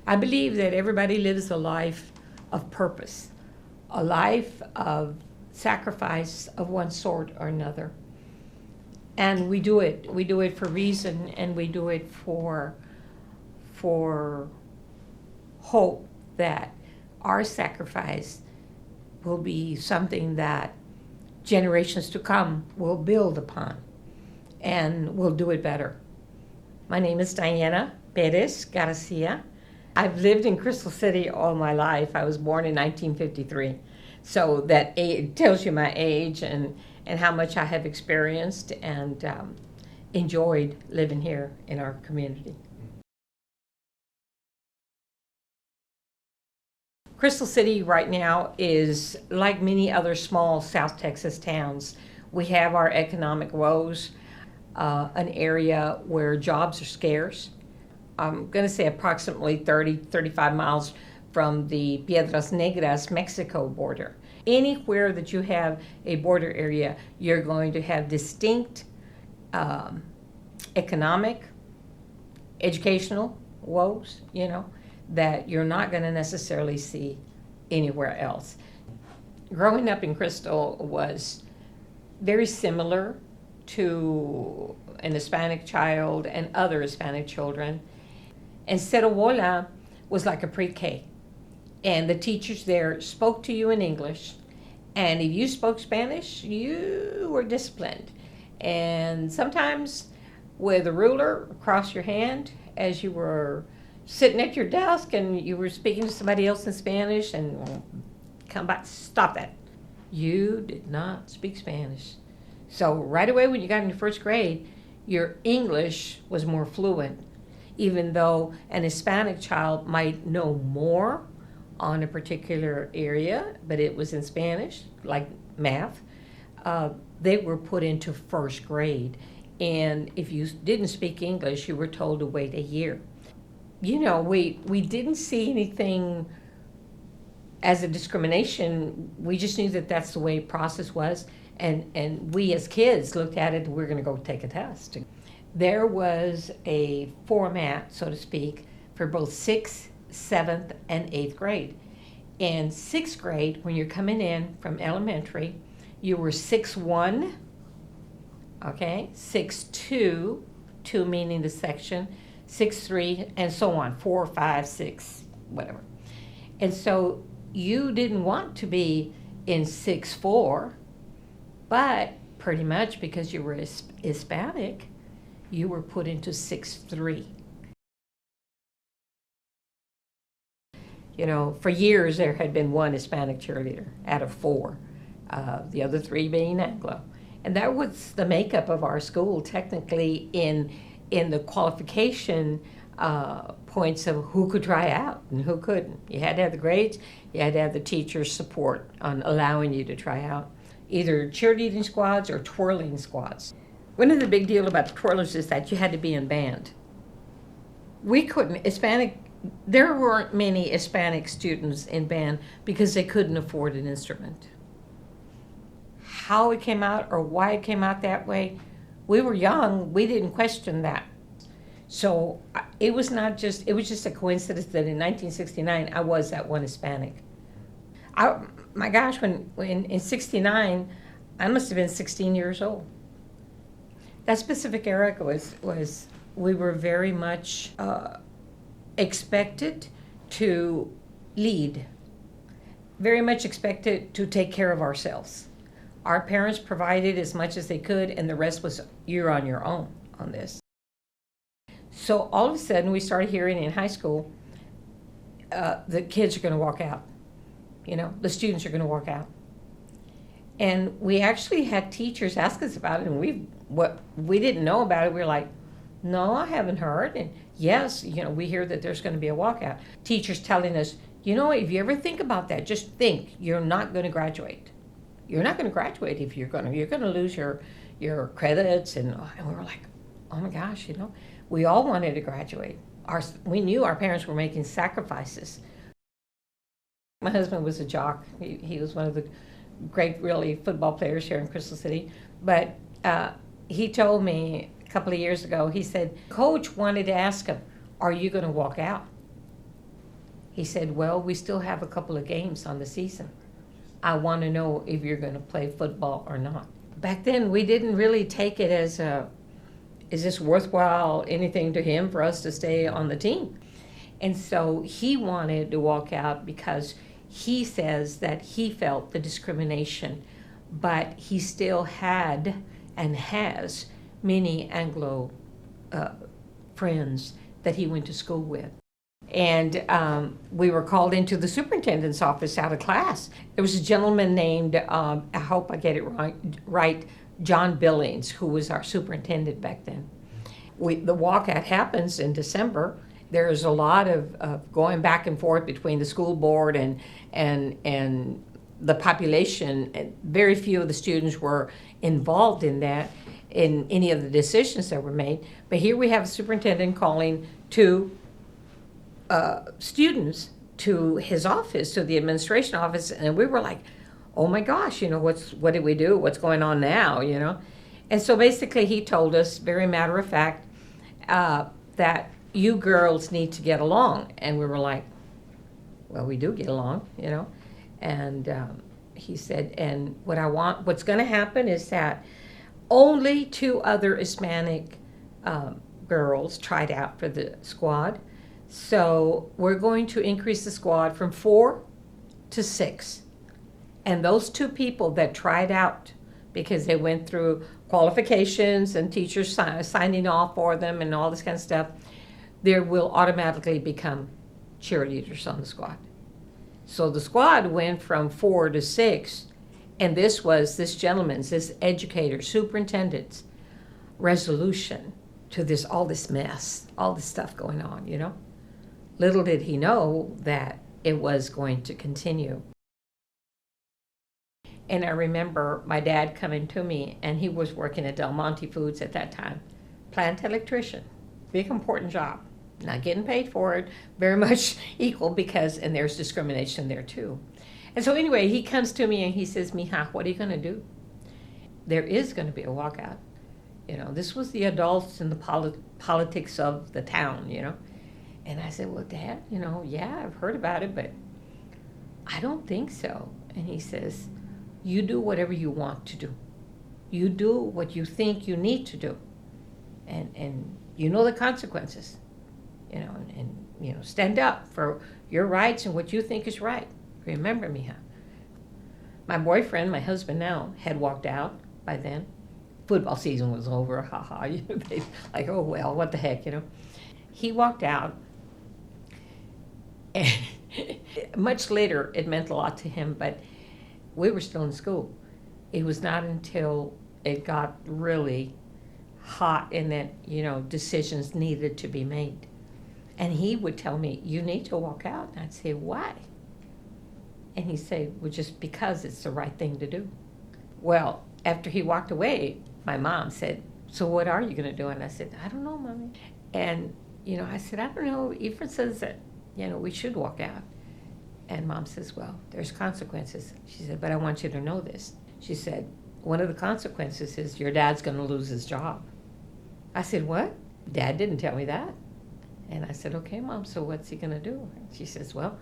I believe that everybody lives a life of purpose, a life of sacrifice of one sort or another. And we do it. We do it for reason, and we do it for hope that our sacrifice will be something that generations to come will build upon and will do it better. My name is Diana Perez Garcia. I've lived in Crystal City all my life. I was born in 1953. So that tells you my age and how much I have experienced and enjoyed living here in our community. Crystal City right now is like many other small South Texas towns. We have our economic woes, an area where jobs are scarce. I'm going to say approximately 35 miles from the Piedras Negras, Mexico border. Anywhere that you have a border area, you're going to have distinct economic, educational woes, that you're not going to necessarily see anywhere else. Growing up in Crystal was very similar to an Hispanic child and other Hispanic children. And Cerobola was like a pre-K. And the teachers there spoke to you in English. And if you spoke Spanish, you were disciplined. And sometimes with a ruler across your hand as you were sitting at your desk and you were speaking to somebody else in Spanish and come back, stop that. You did not speak Spanish. So right away when you got into first grade, your English was more fluent, even though an Hispanic child might know more on a particular area, but it was in Spanish, like math. They were put into first grade. And if you didn't speak English, you were told to wait a year. We didn't see anything as a discrimination. We just knew that that's the way the process was. And we as kids looked at it, we're going to go take a test. There was a format, so to speak, for both 6th, 7th, and 8th grade. In 6th grade, when you're coming in from elementary, you were 6'1", okay, 6'2", 2 meaning the section, 6'3", and so on, 4, 5, 6, whatever. And so you didn't want to be in 6'4", but pretty much because you were Hispanic, you were put into 6'3". For years there had been one Hispanic cheerleader out of 4, the other 3 being Anglo. And that was the makeup of our school, technically, in the qualification points of who could try out and who couldn't. You had to have the grades, you had to have the teacher's support on allowing you to try out, either cheerleading squads or twirling squads. One of the big deal about the twirlers is that you had to be in band. There weren't many Hispanic students in band because they couldn't afford an instrument. How it came out or why it came out that way, we were young, we didn't question that. So it was just a coincidence that in 1969 I was that one Hispanic. My gosh, when in 69, I must have been 16 years old. That specific era was we were very much expected to lead, very much expected to take care of ourselves. Our parents provided as much as they could, and the rest was you're on your own on this. So all of a sudden, we started hearing in high school, the kids are going to walk out. The students are going to walk out. And we actually had teachers ask us about it, and we didn't know about it. We were like, no, I haven't heard. And yes, we hear that there's going to be a walkout. Teachers telling us, if you ever think about that, just think you're not going to graduate. You're not going to graduate if you're going to lose your credits. And we were like, oh my gosh, we all wanted to graduate. We knew our parents were making sacrifices. My husband was a jock. He was one of the great, really, football players here in Crystal City. But he told me a couple of years ago, he said, Coach wanted to ask him, are you going to walk out? He said, well, we still have a couple of games on the season. I want to know if you're going to play football or not. Back then, we didn't really take it as is this worthwhile anything to him for us to stay on the team? And so he wanted to walk out because he says that he felt the discrimination, but he still had and has many Anglo friends that he went to school with. And we were called into the superintendent's office out of class. There was a gentleman named, I hope I get it right, John Billings, who was our superintendent back then. The walkout happens in December. There's a lot of going back and forth between the school board and the population. Very few of the students were involved in that, in any of the decisions that were made. But here we have a superintendent calling two students to his office, to the administration office, and we were like, oh my gosh, what did we do? What's going on now, And so basically he told us, very matter of fact, that you girls need to get along. And we were like, well, we do get along, And he said, and what's going to happen is that only 2 other Hispanic girls tried out for the squad. So we're going to increase the squad from 4 to 6. And those 2 people that tried out, because they went through qualifications and teachers signing off for them and all this kind of stuff, they will automatically become cheerleaders on the squad. So the squad went from 4 to 6, and this was this gentleman's, this educator, superintendent's resolution to all this mess, all this stuff going on, Little did he know that it was going to continue. And I remember my dad coming to me, and he was working at Del Monte Foods at that time. Plant electrician, big important job. Not getting paid for it, very much equal and there's discrimination there too. And so anyway, he comes to me and he says, Mija, what are you going to do? There is going to be a walkout. This was the adults in the politics of the town, And I said, well, Dad, yeah, I've heard about it, but I don't think so. And he says, you do whatever you want to do. You do what you think you need to do. And you know the consequences, and stand up for your rights and what you think is right. Remember, Mija. My boyfriend, my husband now, had walked out by then. Football season was over, haha. They like, oh, well, what the heck, He walked out. And much later, it meant a lot to him, but we were still in school. It was not until it got really hot and that, decisions needed to be made. And he would tell me, you need to walk out. And I'd say, why? And he'd say, well, just because it's the right thing to do. Well, after he walked away, my mom said, so what are you going to do? And I said, I don't know, Mommy. And, I said, I don't know. Efren says that, we should walk out. And Mom says, well, there's consequences. She said, but I want you to know this. She said, one of the consequences is your dad's going to lose his job. I said, what? Dad didn't tell me that. And I said, okay, Mom, so what's he going to do? And she says, well,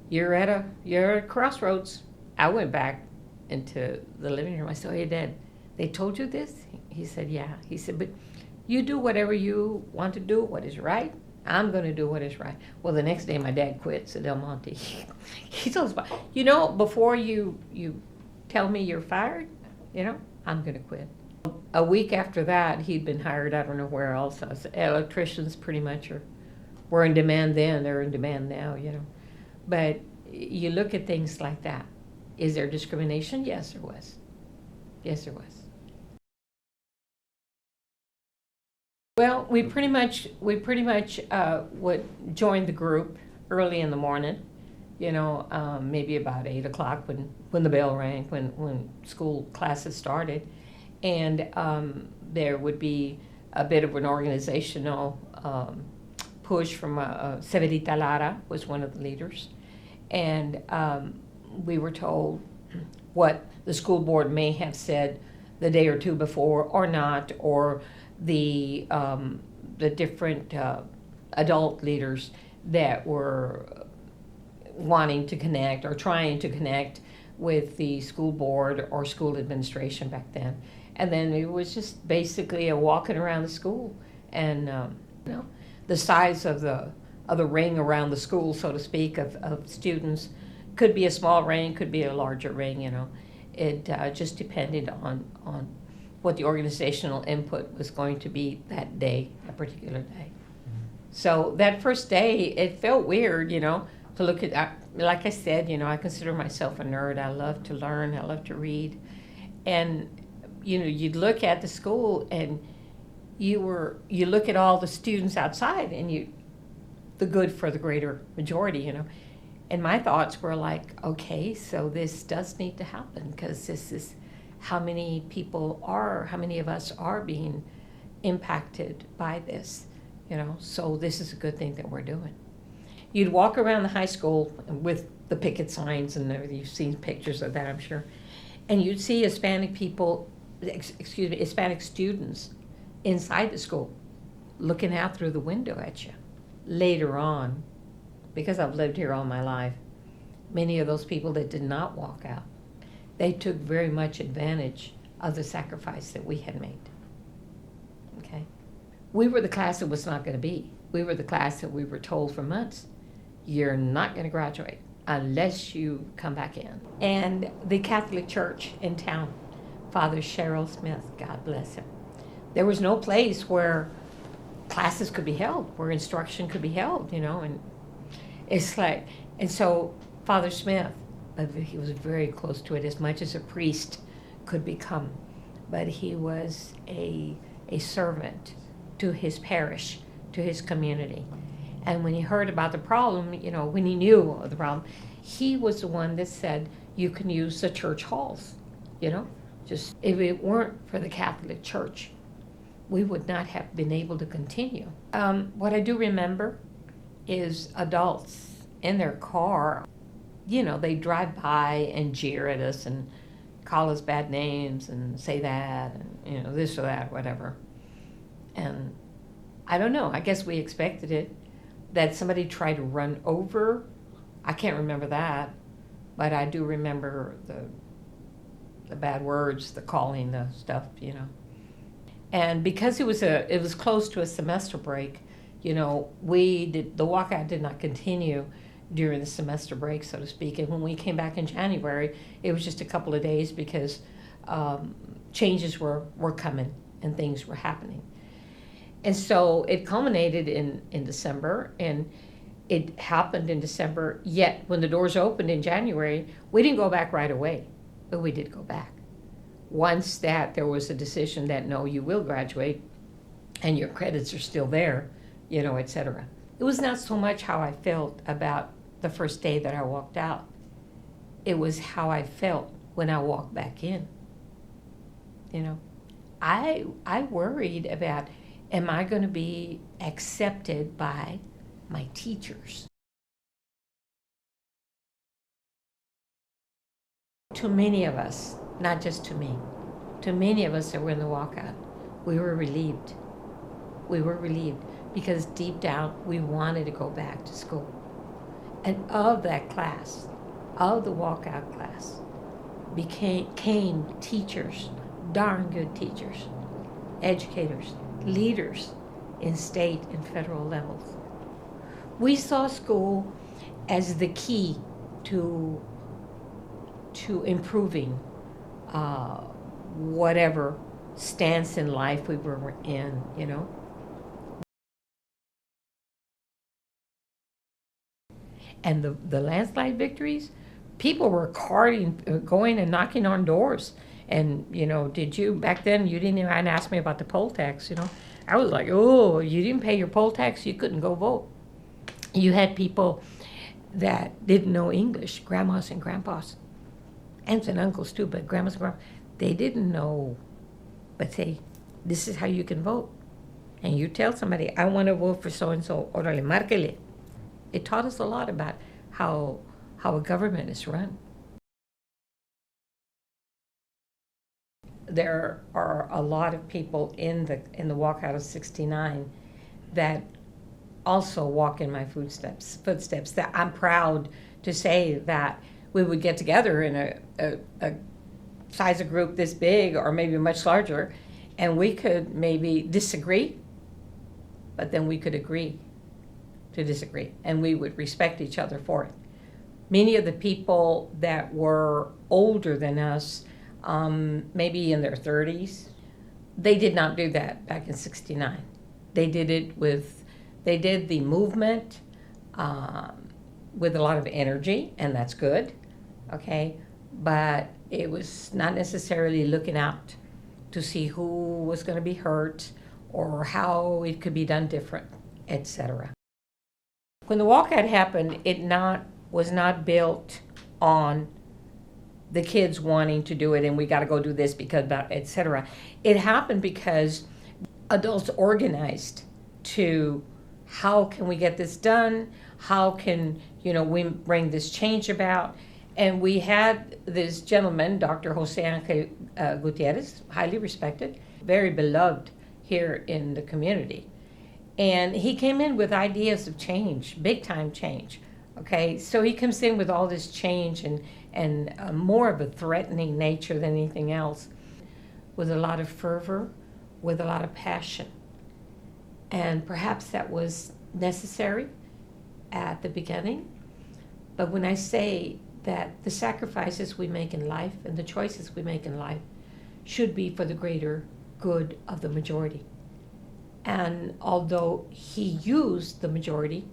you're at a crossroads. I went back into the living room. I said, hey, Dad, they told you this? He said, yeah. He said, but you do whatever you want to do, what is right. I'm going to do what is right. Well, the next day, my dad quits at Del Monte. He told us, before you tell me you're fired, I'm going to quit. A week after that, he'd been hired, I don't know where else. Electricians pretty much were in demand then. They're in demand now, But you look at things like that. Is there discrimination? Yes, there was. Yes, there was. Well, we pretty much would join the group early in the morning, maybe about 8 o'clock when the bell rang, when school classes started. And there would be a bit of an organizational push from Severita Lara was one of the leaders. And we were told what the school board may have said the day or two before or not, or the different adult leaders that were wanting to connect or trying to connect with the school board or school administration back then. And then it was just basically a walking around the school, and the size of the ring around the school, so to speak, of students could be a small ring, could be a larger ring. It just depended on what the organizational input was going to be that day, a particular day. So that first day, it felt weird, to look at, like I said, I consider myself a nerd. I love to learn, I love to read. And, you'd look at the school and you look at all the students outside and the good for the greater majority, And my thoughts were like, okay, so this does need to happen, because this is how many of us are being impacted by this, so this is a good thing that we're doing. You'd walk around the high school with the picket signs and everything. You've seen pictures of that, I'm sure. And you'd see Hispanic students inside the school looking out through the window at you. Later on, because I've lived here all my life, many of those people that did not walk out, they took very much advantage of the sacrifice that we had made. Okay? We were the class that was not going to be. We were the class that we were told for months, you're not going to graduate unless you come back in. And the Catholic Church in town, Father Cheryl Smith, God bless him, there was no place where classes could be held, where instruction could be held, and it's like, and so Father Smith, he was very close to it, as much as a priest could become, but he was a servant to his parish, to his community. And when he heard about the problem, when he knew of the problem, he was the one that said, you can use the church halls, just if it weren't for the Catholic Church, we would not have been able to continue. What I do remember is adults in their car, they drive by and jeer at us and call us bad names and say that, and this or that, whatever. And I don't know, I guess we expected it. That somebody tried to run over, I can't remember that, but I do remember the bad words, the calling, the stuff, And because it was close to a semester break, the walkout did not continue during the semester break, so to speak. And when we came back in January, it was just a couple of days, because changes were coming and things were happening. And so it culminated in December, and it happened in December, yet when the doors opened in January, we didn't go back right away, but we did go back. Once that there was a decision that, no, you will graduate, and your credits are still there, et cetera. It was not so much how I felt about the first day that I walked out. It was how I felt when I walked back in. I worried about, am I going to be accepted by my teachers? To many of us, not just to me, to many of us that were in the walkout, we were relieved. We were relieved because deep down we wanted to go back to school. And of that class, of the walkout class, came teachers, darn good teachers, educators, leaders in state and federal levels. We saw school as the key to improving whatever stance in life we were in, And the landslide victories, people were going and knocking on doors. And, did you, back then, you didn't even ask me about the poll tax, I was like, oh, you didn't pay your poll tax, you couldn't go vote. You had people that didn't know English, grandmas and grandpas, aunts and uncles too, but grandmas and grandpas, they didn't know, but say, this is how you can vote. And you tell somebody, I want to vote for so-and-so, orale, márquele. It taught us a lot about how a government is run. There are a lot of people in the walkout of '69 that also walk in my footsteps. That I'm proud to say that we would get together in a size of group this big or maybe much larger, and we could maybe disagree, but then we could agree to disagree, and we would respect each other for it. Many of the people that were older than us, maybe in their 30s, they did not do that back in '69. They did the movement with a lot of energy, and that's good, okay? But it was not necessarily looking out to see who was going to be hurt or how it could be done different, etc. When the walkout happened, it was not built on the kids wanting to do it and we got to go do this because, etc. It happened because adults organized to how can we get this done? How can, we bring this change about? And we had this gentleman, Dr. Jose Angel Gutierrez, highly respected, very beloved here in the community. And he came in with ideas of change, big time change. Okay, so he comes in with all this change and more of a threatening nature than anything else, with a lot of fervor, with a lot of passion. And perhaps that was necessary at the beginning. But when I say that the sacrifices we make in life and the choices we make in life should be for the greater good of the majority. And although he used the majority,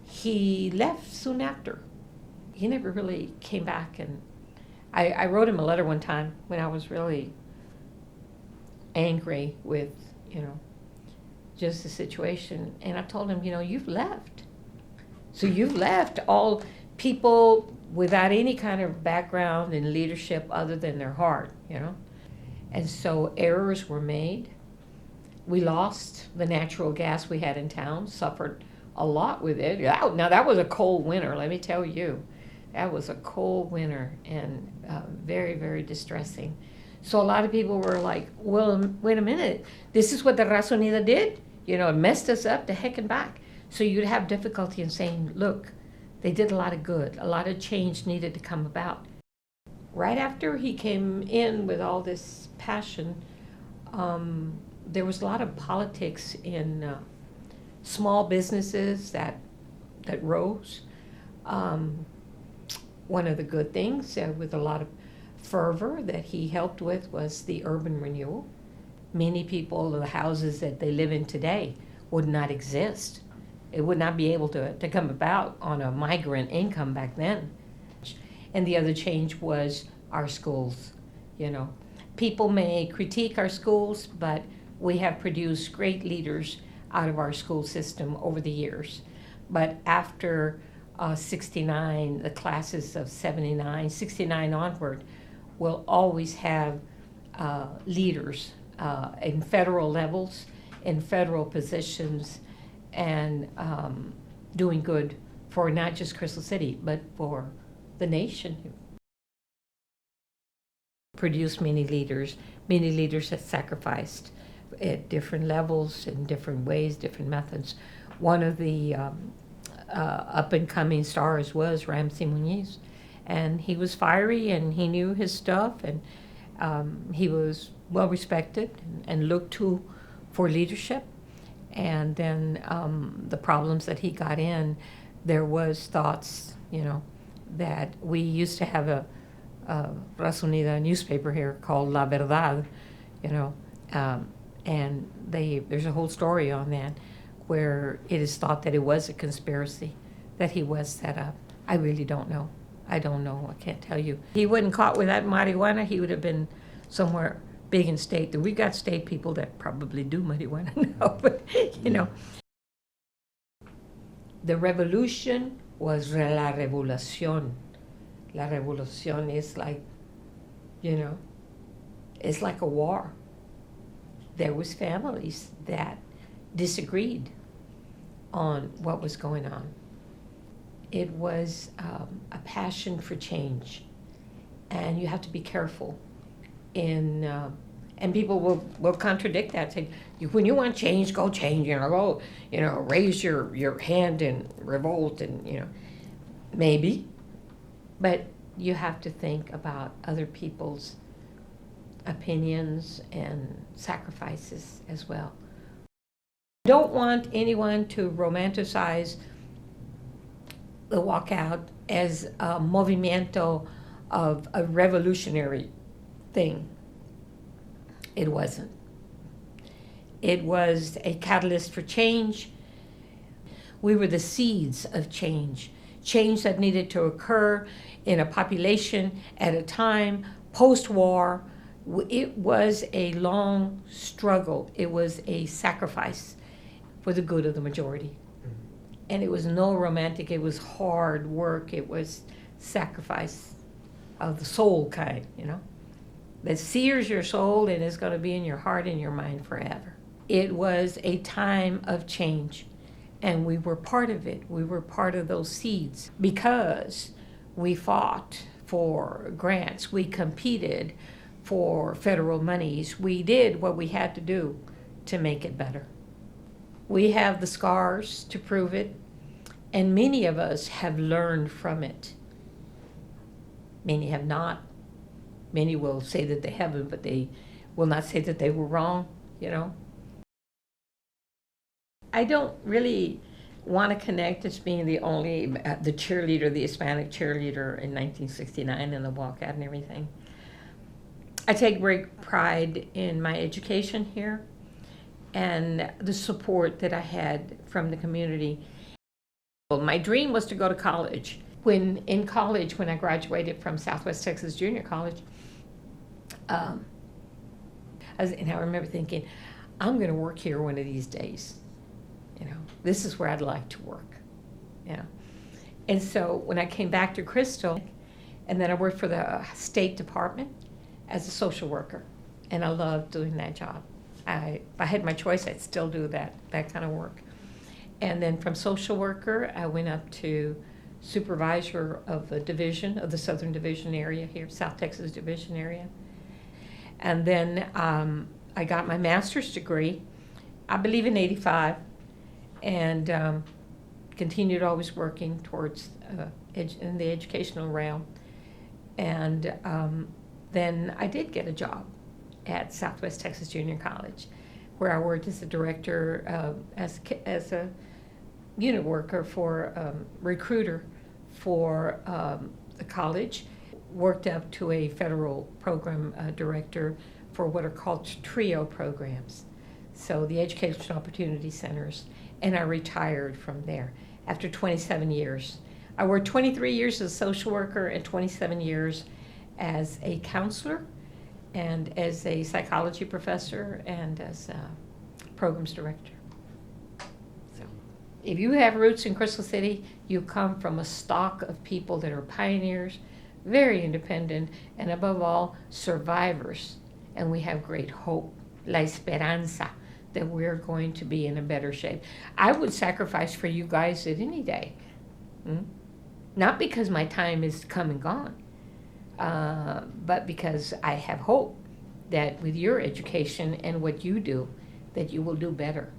he left soon after. He never really came back. And I wrote him a letter one time when I was really angry with, just the situation. And I told him, you've left. So you've left all people without any kind of background in leadership other than their heart, And so errors were made. We lost the natural gas we had in town, suffered a lot with it. Now that was a cold winter, let me tell you. That was a cold winter and very, very distressing. So a lot of people were like, well, wait a minute, this is what the Raza Unida did? It messed us up to heck and back. So you'd have difficulty in saying, look, they did a lot of good. A lot of change needed to come about. Right after he came in with all this passion, there was a lot of politics in small businesses that rose. One of the good things with a lot of fervor that he helped with was the urban renewal. Many people, the houses that they live in today would not exist. It would not be able to come about on a migrant income back then. And the other change was our schools. People may critique our schools, but we have produced great leaders out of our school system over the years. But after '69, the classes of '79, '69 onward, will always have leaders in federal levels, in federal positions, and doing good for not just Crystal City, but for the nation. Produced many leaders that sacrificed at different levels, in different ways, different methods. One of the up-and-coming stars was Ramsey Muñiz, and he was fiery and he knew his stuff, and he was well respected and looked to for leadership. And then the problems that he got in, there was thoughts, that we used to have a Raza Unida newspaper here called La Verdad, and there's a whole story on that where it is thought that it was a conspiracy, that he was set up. I really don't know. I don't know. I can't tell you. He wasn't caught with that marijuana, he would have been somewhere big in state. We've got state people that probably do marijuana now, but The revolution was la revolución. La revolución is like, it's like a war. There was families that disagreed on what was going on. It was a passion for change, and you have to be careful in And people will contradict that, say, when you want change, go change, go, raise your hand and revolt, and, maybe. But you have to think about other people's opinions and sacrifices as well. Don't want anyone to romanticize the walkout as a movimiento of a revolutionary thing. It wasn't. It was a catalyst for change. We were the seeds of change that needed to occur in a population at a time post-war. It was a long struggle. It was a sacrifice for the good of the majority. And it was no romantic, it was hard work, it was sacrifice of the soul kind, that sears your soul and is going to be in your heart and your mind forever. It was a time of change, and we were part of it. We were part of those seeds because we fought for grants, we competed for federal monies, we did what we had to do to make it better. We have the scars to prove it, and many of us have learned from it. Many have not. Many will say that they haven't, but they will not say that they were wrong, I don't really want to connect as being the cheerleader, the Hispanic cheerleader in 1969 and the walkout and everything. I take great pride in my education here and the support that I had from the community. Well, my dream was to go to college. When I graduated from Southwest Texas Junior College, and I remember thinking, I'm going to work here one of these days. This is where I'd like to work. And so when I came back to Crystal, and then I worked for the State Department as a social worker, and I loved doing that job. If I had my choice, I'd still do that kind of work. And then from social worker, I went up to supervisor of the division, of the Southern Division area here, South Texas Division area. And then I got my master's degree, I believe in 85, and continued always working towards in the educational realm. And then I did get a job at Southwest Texas Junior College, where I worked as a director, as a unit worker for recruiter for the college, worked up to a federal program director for what are called TRIO programs, so the Educational Opportunity Centers, and I retired from there after 27 years. I worked 23 years as a social worker and 27 years as a counselor and as a psychology professor and as a programs director. So if you have roots in Crystal City, you come from a stock of people that are pioneers, very independent, and above all, survivors. And we have great hope, la esperanza, that we're going to be in a better shape. I would sacrifice for you guys at any day. Not because my time is come and gone, but because I have hope that with your education and what you do, that you will do better.